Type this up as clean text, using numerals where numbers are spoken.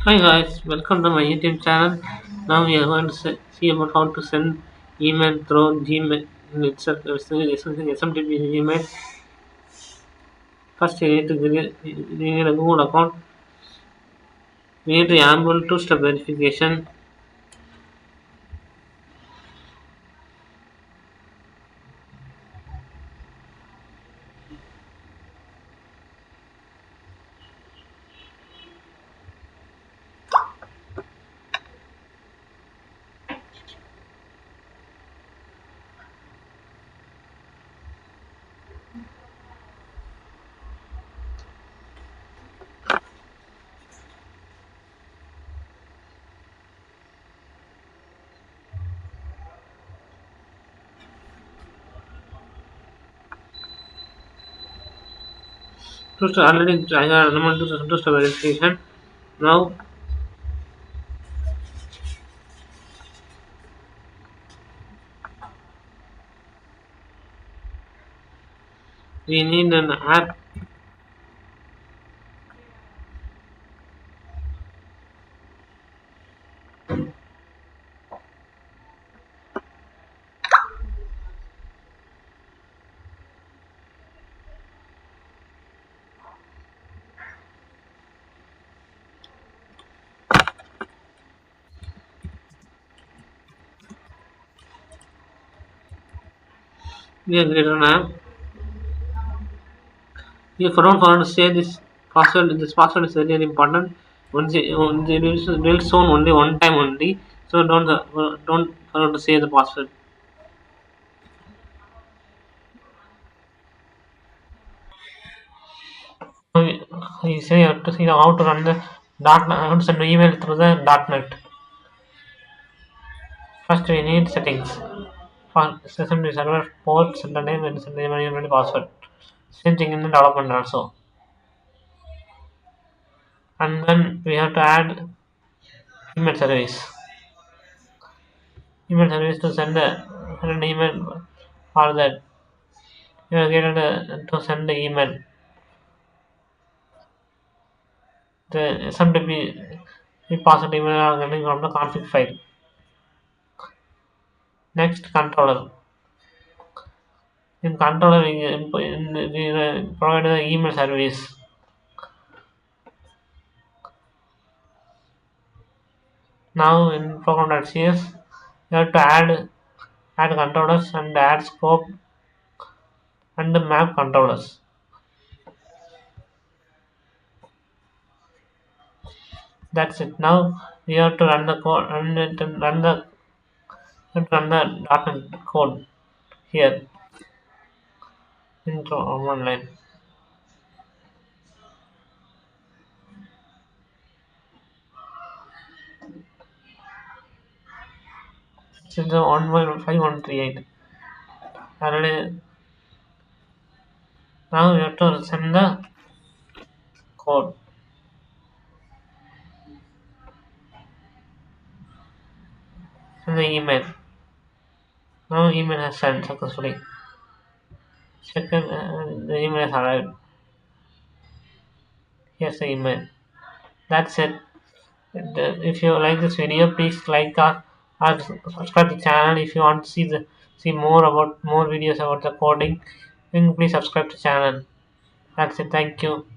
Hi guys, welcome to my YouTube channel. Now we are going to see about how to send email through Gmail itself using SMTP Gmail. First, you need a Google account. We need to enable two-step verification. Two-step already I got enabled two-step verification. Now we need an app. We have created an app. If you don't forget to say this password is very important. Once it will shown only one time only. So don't forget to say the password. You say you have to see how to run the how to send an email through the dotnet. First, we need settings. For system server port, sender name, and sender name and email password. Same thing in the development also. And then we have to add email service. Email service to send an email for that. You are getting to send the email. The SMTP password email are getting from the config file. Next, controller. In controller, we provide the email service. Now in program.cs, you have to add controllers and add scope and map controllers. That's it. Now we have to run the code run the .NET code here into one line. It's in the 1.5138. Already now we have to send the code in the email. Now email has sent successfully. Second, the email has arrived. Here's the email. That's it. If you like this video, please like or subscribe to the channel. If you want to see more videos about the coding, then please subscribe to the channel. That's it. Thank you.